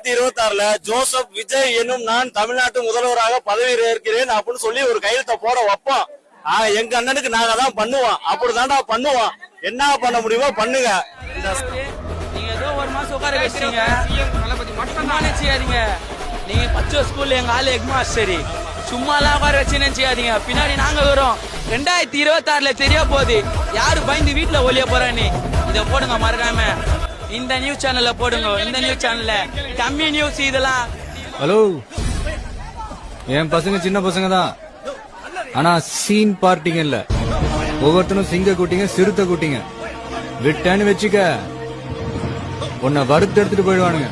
2026 Joseph Vijay என்னும் நான் தமிழ்நாட்டு முதல்வராக பதவி ஏற்கிறேன் அப்படின்னு சொல்லி ஒரு கையெழுத்த போட வைப்போம். எங்க அண்ணனுக்கு நாங்க தான் பண்ணுவோம். அப்படிதான்டா பண்ணுவோம். என்ன பண்ண முடியுமோ பண்ணுங்க. நீங்க ஏதோ ஒரு மாசம் உட்கார வச்சீங்க மட்டும் செய்யாதீங்க. நீங்க பச்சை ஸ்கூல்ல எங்க ஆளு எக்மா சரி சும்மாலாம் உட்கார வச்சு செய்யாதீங்க. பின்னாடி நாங்க வரோம். 2026 தெரிய போகுது யாரு பயந்து வீட்டுல ஒளிய போறான்னு. இத போடுங்க மறக்காம. இந்த நியூஸ் சேனல்ல போடுங்க. இந்த நியூஸ் சேனல்ல கம்மி நியூஸ் இதெல்லாம். ஹலோ, என் பசங்க சின்ன பசங்க தான். ஆனா சீன் பார்ட்டிங்க இல்ல. ஒவ்வொருத்தனும் சிங்க கூட்டிங்க சிறுத்தை கூட்டிங்க. விட்டேன்னு வச்சுக்க உன்னை வறுத்து எடுத்துட்டு போயிடுவானுங்க.